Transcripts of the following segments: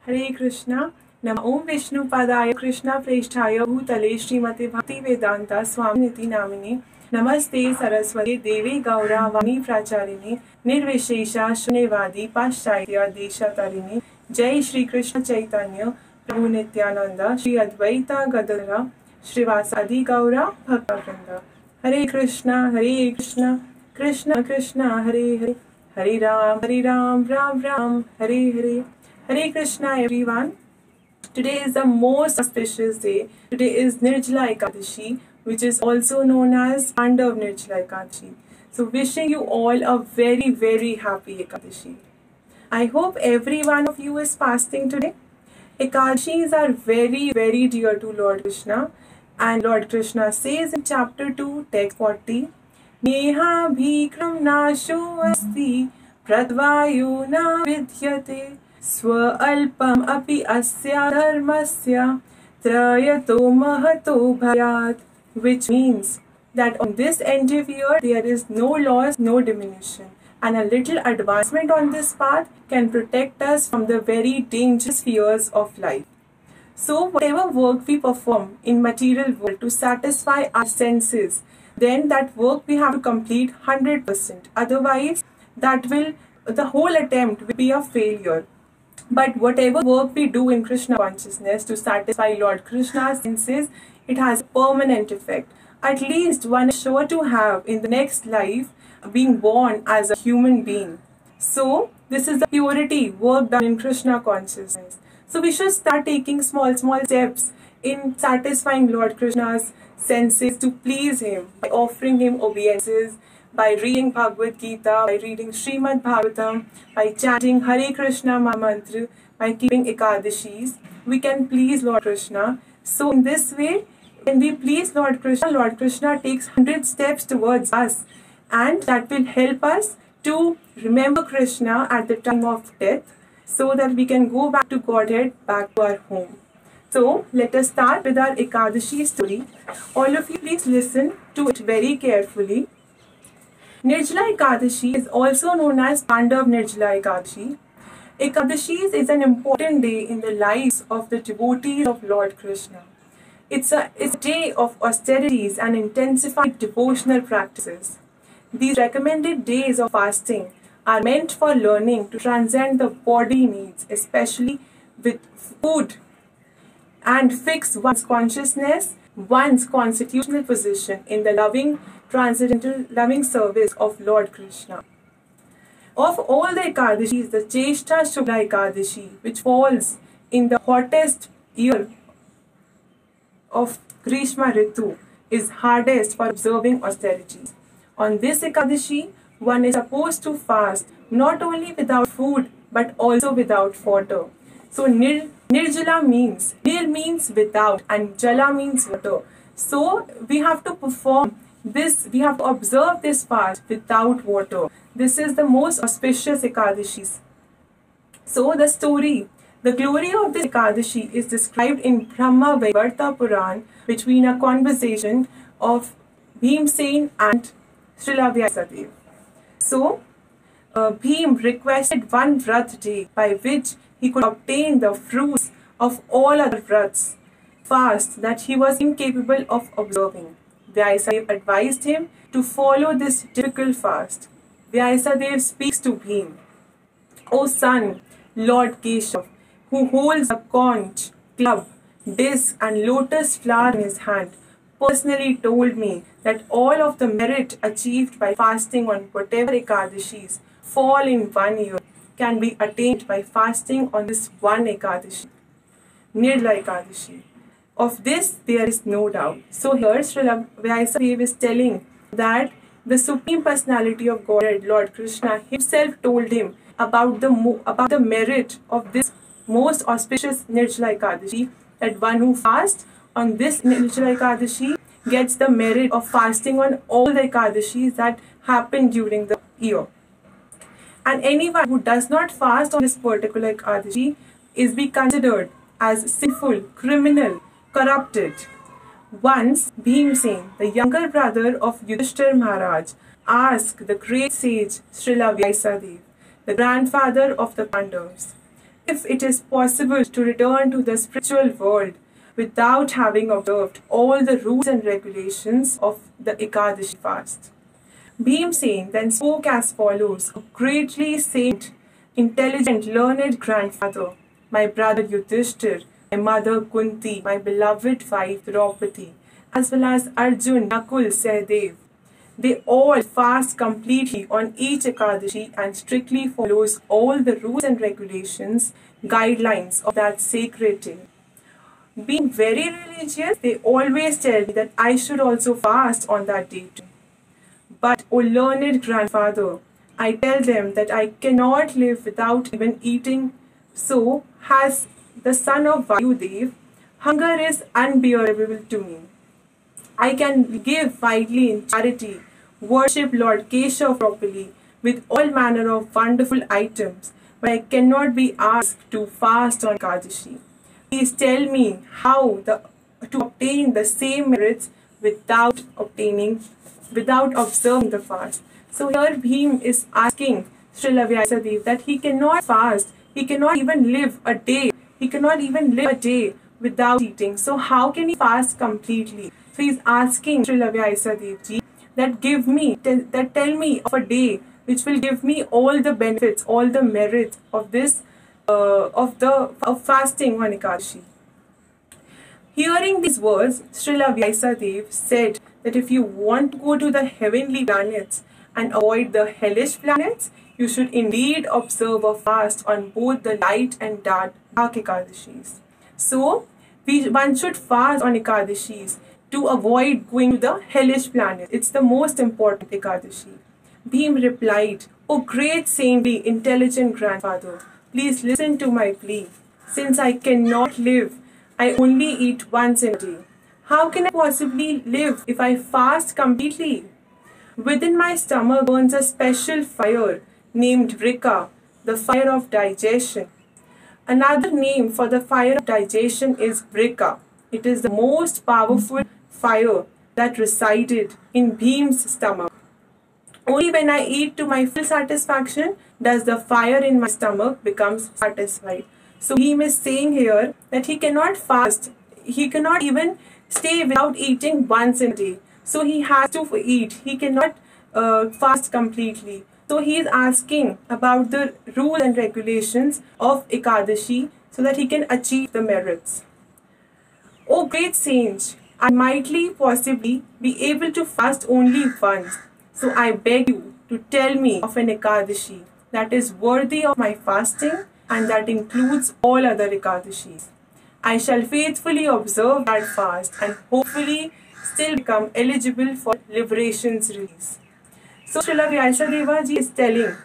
Hare Krishna. Nama Om Vishnu Padaya Krishna Preshthaya Bhutale Srimate Bhakti Vedanta Swaminiti Namine Namaste Saraswati Devi Gaura Vani Pracharine Nirvishesha Shunyavadi Paschatya Desha Tarine Jai Shri Krishna Chaitanya Prabhu Nityananda Shri Advaita Gadadhara Srivasadi Gaura Bhaktivinoda. Hare Krishna Krishna Krishna Hare Hare Hare Ram Ram Ram Hare Hare. Hare Krishna everyone. Today is the most auspicious day. Today is Nirjala Ekadashi, which is also known as Pandava Nirjala Ekadashi. So wishing you all a very, very happy Ekadashi. I hope every one of you is fasting today. Ekadashis are very, very dear to Lord Krishna. And Lord Krishna says in chapter 2, text 40, Neha bhikram nasho asti pradvayuna vidyate Swalpam api asya dharmasya trayato mahato bhayat, which means that on this endeavor there is no loss, no diminution, and a little advancement on this path can protect us from the very dangerous fears of life. So whatever work we perform in material world to satisfy our senses, then that work we have to complete 100%. Otherwise, the whole attempt will be a failure. But whatever work we do in Krishna consciousness to satisfy Lord Krishna's senses, it has a permanent effect. At least one is sure to have in the next life being born as a human being. So this is the purity work done in Krishna consciousness. So we should start taking small steps in satisfying Lord Krishna's senses to please him by offering him obeisances, by reading Bhagavad Gita, by reading Srimad Bhagavatam, by chanting Hare Krishna mantra, by keeping Ekadashis, we can please Lord Krishna. So in this way, when we please Lord Krishna takes 100 steps towards us, and that will help us to remember Krishna at the time of death, so that we can go back to Godhead, back to our home. So let us start with our Ekadashi story. All of you please listen to it very carefully. Nirjala Ekadashi is also known as Pandava Nirjala Ekadashi. Ekadashis is an important day in the lives of the devotees of Lord Krishna. It's a day of austerities and intensified devotional practices. These recommended days of fasting are meant for learning to transcend the body needs, especially with food, and fix one's consciousness, one's constitutional position in the loving, transcendental loving service of Lord Krishna. Of all the Ekadashis, the Cheshta Shukla Ekadashi, which falls in the hottest year of Grishma Ritu, is hardest for observing austerities. On this Ekadashi, one is supposed to fast not only without food but also without water. So Nirjala means, Nir means without and Jala means water. So we have to perform this, we have to observe this fast without water. This is the most auspicious Ekadashis. So the glory of this Ekadashi is described in Brahma Vaivarta Puran between a conversation of Bhimsen and Srila Vyasadeva. So Bhim requested one Vrat day by which he could obtain the fruits of all other Vrats fast that he was incapable of observing. Vyasadeva advised him to follow this difficult fast. Vyasadeva speaks to Bhim, O son, Lord Keshav, who holds a conch, club, disc and lotus flower in his hand, personally told me that all of the merit achieved by fasting on whatever Ekadashis fall in 1 year can be attained by fasting on this one Ekadashi, Nirjala Ekadashi. Of this there is no doubt. So here Srila Vyasadeva is telling that the Supreme Personality of Godhead, Lord Krishna himself told him about the merit of this most auspicious Nirjala Ekadashi, that one who fasts on this Nirjala Ekadashi gets the merit of fasting on all the Ekadashis that happen during the year. And anyone who does not fast on this particular Ekadashi is be considered as sinful, criminal, corrupted. Once Bhimsen, the younger brother of Yudhishthira Maharaj, asked the great sage Srila Vyasadeva, the grandfather of the Pandavas, if it is possible to return to the spiritual world without having observed all the rules and regulations of the Ekadashi fast. Bhimsen then spoke as follows: a greatly saint, intelligent, learned grandfather, my brother Yudhishthir, my mother Kunti, my beloved wife Draupadi, as well as Arjun, Nakul, Sahadev. They all fast completely on each Ekadashi and strictly follows all the rules and regulations, guidelines of that sacred day. Being very religious, they always tell me that I should also fast on that day too. But, O learned grandfather, I tell them that I cannot live without even eating. So, has the son of Vayudev, hunger is unbearable to me. I can give widely in charity, worship Lord Keshav properly, with all manner of wonderful items, but I cannot be asked to fast on Ekadashi. Please tell me how to obtain the same merits without observing the fast. So here Bhim is asking Srila Vyasadeva that he cannot fast, he cannot even live a day, without eating. So how can he fast completely? So he is asking Srila Vyasadeva ji that tell me of a day which will give me all the benefits, all the merits of this of fasting on Ekadashi. Hearing these words, Srila Vyasadeva said that if you want to go to the heavenly planets and avoid the hellish planets, you should indeed observe a fast on both the light and dark Ekadashis. So, one should fast on Ekadashis to avoid going to the hellish planet. It's the most important Ekadashi. Bhim replied, O great saintly, intelligent grandfather, please listen to my plea. Since I cannot live, I only eat once in a day. How can I possibly live if I fast completely? Within my stomach burns a special fire named Vrika, the fire of digestion. Another name for the fire of digestion is Vrika. It is the most powerful fire that resided in Bhim's stomach. Only when I eat to my full satisfaction does the fire in my stomach becomes satisfied. So Bhim is saying here that he cannot fast. He cannot even stay without eating once in a day. So he has to eat. He cannot fast completely. So he is asking about the rules and regulations of Ekadashi so that he can achieve the merits. O great saint, I mightly possibly be able to fast only once. So I beg you to tell me of an Ekadashi that is worthy of my fasting and that includes all other Ekadashis. I shall faithfully observe that fast and hopefully still become eligible for liberation's release. So Srila Vyasadeva ji is telling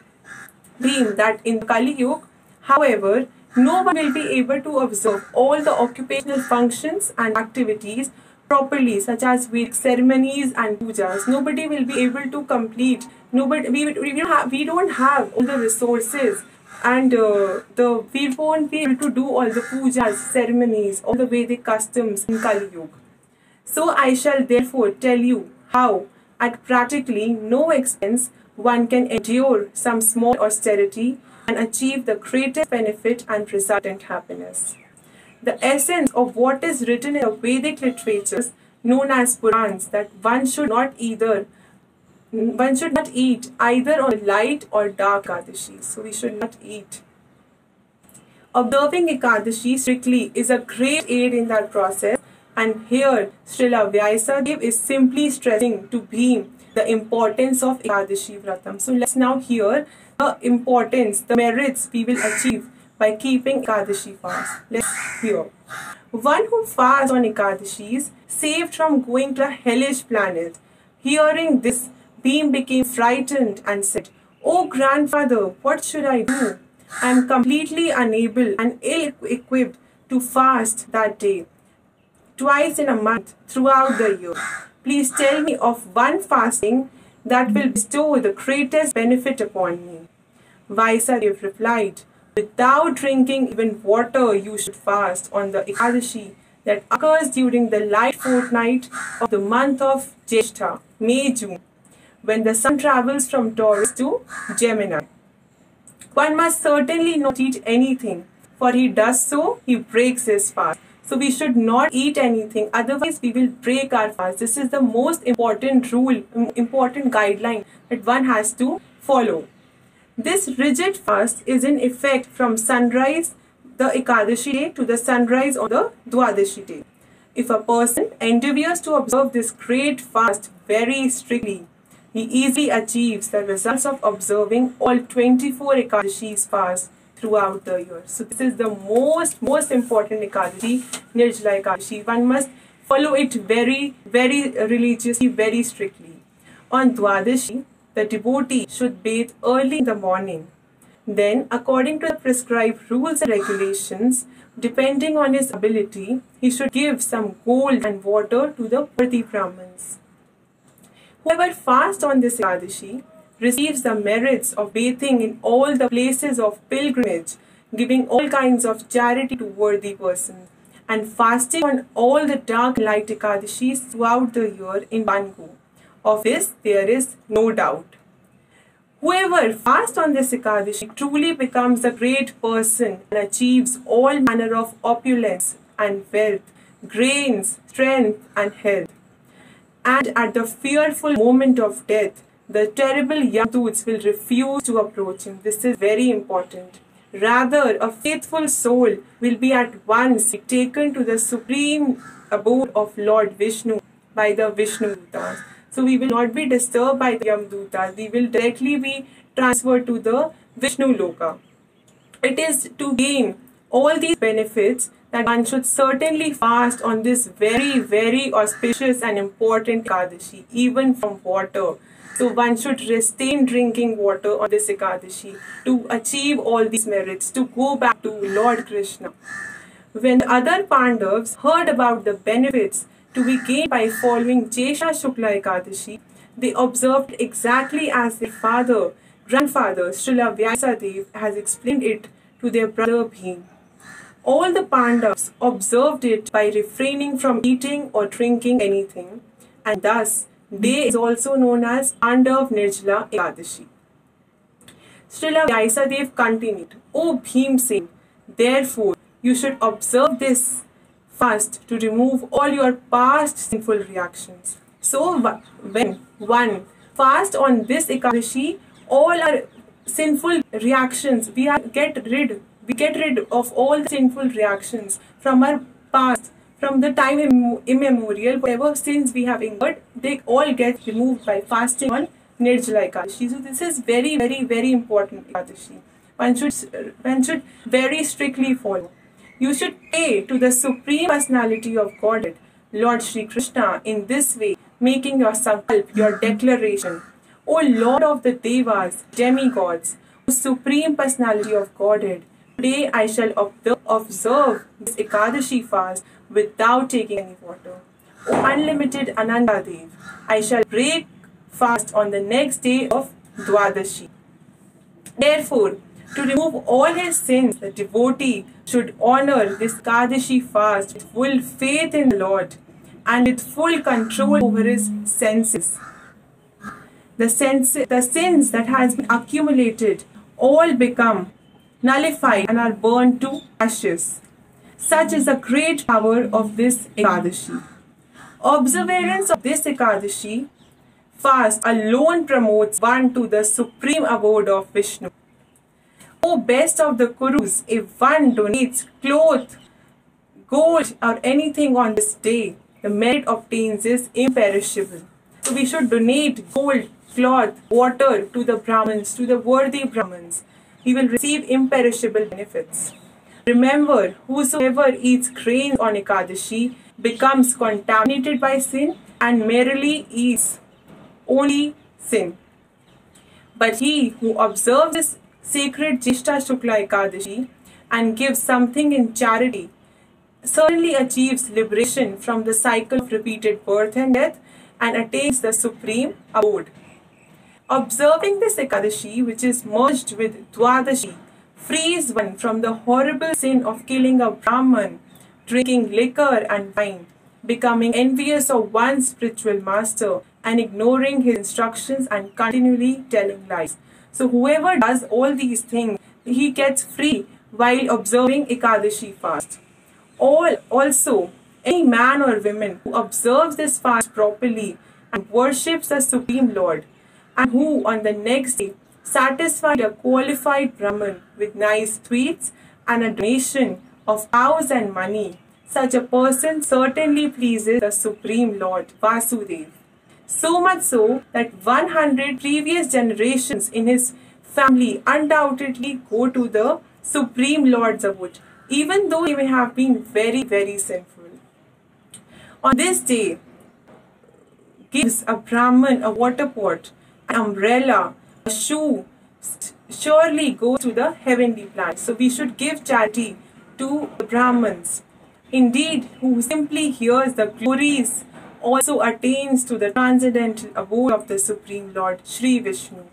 Bhim that in Kali Yuga, however, no one will be able to observe all the occupational functions and activities properly, such as Vedic ceremonies and pujas. Nobody will be able to complete. We don't have all the resources, and we won't be able to do all the pujas, ceremonies, all the Vedic customs in Kali Yuga. So I shall therefore tell you how, at practically no expense, one can endure some small austerity and achieve the greatest benefit and resultant happiness. The essence of what is written in the Vedic literatures known as Purans, that one should not eat either on light or dark Ekadashi. So we should not eat. Observing Ekadashi strictly is a great aid in that process, and here Srila Vyasadeva is simply stressing to Bhim the importance of Ekadashi Vratam. So let's now hear the importance, the merits we will achieve by keeping Ekadashi fast. Let's hear. One who fasts on Ekadashi is saved from going to a hellish planet. Hearing this, Bhim became frightened and said, "O grandfather, what should I do? I am completely unable and ill-equipped to fast that day, twice in a month throughout the year. Please tell me of one fasting that will bestow the greatest benefit upon me." Vyasadeva replied, "Without drinking even water, you should fast on the Ekadashi that occurs during the light fortnight of the month of Jyeshtha, May-June, when the sun travels from Taurus to Gemini. One must certainly not eat anything for he does so, he breaks his fast. So we should not eat anything, otherwise we will break our fast. This is the most important rule, important guideline that one has to follow. This rigid fast is in effect from sunrise, the Ekadashi day, to the sunrise on the Dwadashi day. If a person endeavors to observe this great fast very strictly, he easily achieves the results of observing all 24 Ekadashis fast throughout the year. So this is the most important Ekadashi, Nirjala Ekadashi. One must follow it very religiously, very strictly. On Dwadashi, the devotee should bathe early in the morning. Then, according to the prescribed rules and regulations, depending on his ability, he should give some gold and water to the worthy Brahmins. Whoever fasts on this Ekadashi receives the merits of bathing in all the places of pilgrimage, giving all kinds of charity to worthy persons, and fasting on all the dark light Ekadashis throughout the year in one go. Of this, there is no doubt. Whoever fasts on this Ekadashi truly becomes a great person and achieves all manner of opulence and wealth, gains strength and health. And at the fearful moment of death, the terrible Yamdoots will refuse to approach him. This is very important. Rather, a faithful soul will be at once taken to the supreme abode of Lord Vishnu by the Vishnu Dutas. So we will not be disturbed by the Yamdutas. We will directly be transferred to the Vishnu Loka. It is to gain all these benefits that one should certainly fast on this very auspicious and important Ekadashi, even from water. So one should restrain drinking water on this Ekadashi to achieve all these merits, to go back to Lord Krishna. When the other Pandavas heard about the benefits to be gained by following Jesha Shukla Ekadashi, they observed exactly as their grandfather Srila Vyasadeva has explained it to their brother Bhim. All the Pandavas observed it by refraining from eating or drinking anything, and thus day is also known as Pandav Nirjala Ekadashi. Srila Vyasadeva continued, O Bhimsen, therefore you should observe this fast to remove all your past sinful reactions. So when one fast on this Ekadashi, all our sinful reactions, we get rid of all the sinful reactions from our past, from the time immemorial. Whatever sins we have incurred, they all get removed by fasting on Nirjala Ekadashi. So this is very important Ekadashi. One should very strictly follow. You should pray to the Supreme Personality of Godhead, Lord Shri Krishna, in this way, making your sankalp, your declaration. O Lord of the Devas, demigods, O Supreme Personality of Godhead, today I shall observe this Ekadashi fast without taking any water. O unlimited Anandadev, I shall break fast on the next day of Dwadashi. Therefore, to remove all his sins, the devotee should honor this Ekadashi fast with full faith in the Lord and with full control over his senses. The sins that has been accumulated all become nullified and are burned to ashes. Such is the great power of this Ekadashi. Observance of this Ekadashi fast alone promotes one to the supreme abode of Vishnu. O best of the Kurus, if one donates cloth, gold or anything on this day, the merit obtained is imperishable. So we should donate gold, cloth, water to the Brahmins, to the worthy Brahmins. He will receive imperishable benefits. Remember, whosoever eats grains on Ekadashi becomes contaminated by sin and merely eats only sin. But he who observes this sacred Jyeshta Shukla Ekadashi and gives something in charity certainly achieves liberation from the cycle of repeated birth and death and attains the supreme abode. Observing this Ekadashi, which is merged with Dwadashi, frees one from the horrible sin of killing a Brahman, drinking liquor and wine, becoming envious of one's spiritual master and ignoring his instructions and continually telling lies. So whoever does all these things, he gets free while observing Ekadashi fast. Also, any man or woman who observes this fast properly and worships the Supreme Lord, and who on the next day satisfied a qualified Brahmin with nice sweets and a donation of cows and money, such a person certainly pleases the Supreme Lord Vasudeva. So much so that 100 previous generations in his family undoubtedly go to the Supreme Lord's abode, even though they may have been very, very sinful. On this day, gives a Brahmin a water pot, an umbrella, a shoe, surely goes to the heavenly planet. So we should give charity to the Brahmins. Indeed, who simply hears the glories also attains to the transcendental abode of the Supreme Lord, Sri Vishnu.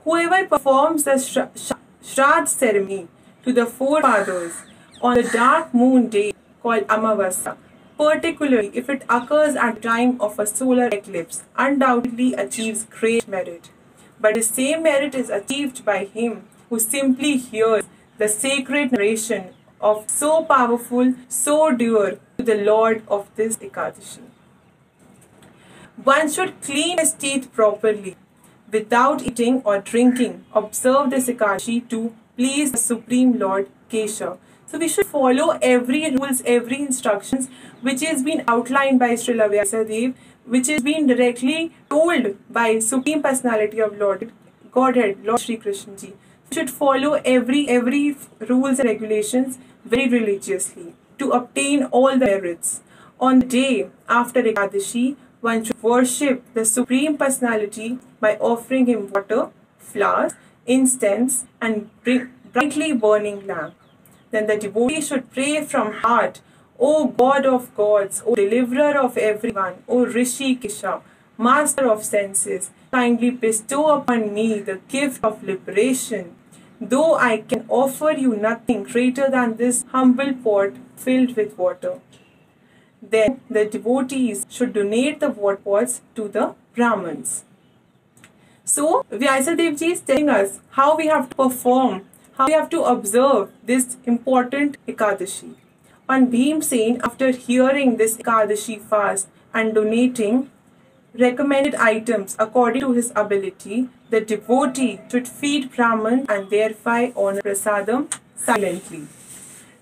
Whoever performs the Shraddha ceremony to the forefathers on the dark moon day called Amavasya, particularly if it occurs at the time of a solar eclipse, undoubtedly achieves great merit. But the same merit is achieved by him who simply hears the sacred narration of so powerful, so dear to the Lord of this Ekadashi. One should clean his teeth properly without eating or drinking. Observe this Ekadashi to please the Supreme Lord Kesha. So we should follow every rules, every instructions which is been outlined by Srila Vyasadeva, which is being directly told by Supreme Personality of Lord Godhead, Lord Sri Krishna Ji. We should follow every rules and regulations very religiously to obtain all the merits. On the day after Ekadashi, one should worship the Supreme Personality by offering him water, flowers, incense, and brightly burning lamp. Then the devotee should pray from heart, O God of gods, O deliverer of everyone, O Rishi Kisha, master of senses, kindly bestow upon me the gift of liberation. Though I can offer you nothing greater than this humble pot filled with water. Then the devotees should donate the water pots to the Brahmins. So Vyasadeva Ji is telling us how we have to perform, how we have to observe this important Ekadashi. On Bhimsen, after hearing this Ekadashi fast and donating recommended items according to his ability, the devotee should feed Brahman and thereby honor prasadam silently.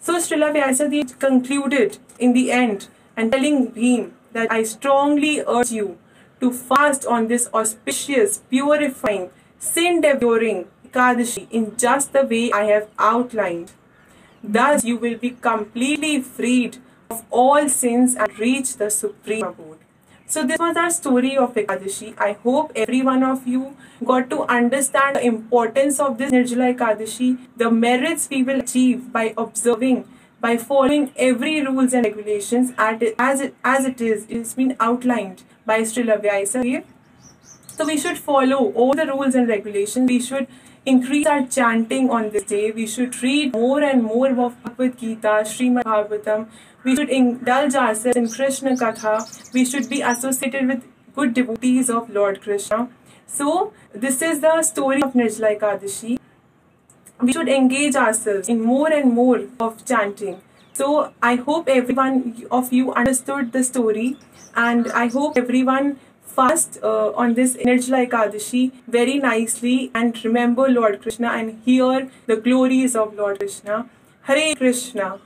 So Srila Vyasadeva concluded in the end and telling Bhim that I strongly urge you to fast on this auspicious, purifying, sin-devouring Ekadashi in just the way I have outlined. Thus you will be completely freed of all sins and reach the supreme abode. So this was our story of Ekadashi. I hope every one of you got to understand the importance of this Nirjala Ekadashi, the merits we will achieve by observing, by following every rules and regulations as it is. It's been outlined by Srila Vyasadeva. So we should follow all the rules and regulations. We should increase our chanting on this day. We should read more and more of Bhagavad Gita, Srimad Bhagavatam. We should indulge ourselves in Krishna Katha. We should be associated with good devotees of Lord Krishna. So this is the story of Nirjala Ekadashi. We should engage ourselves in more and more of chanting. So I hope everyone of you understood the story, and I hope everyone fast on this Nirjala Ekadashi very nicely and remember Lord Krishna and hear the glories of Lord Krishna. Hare Krishna.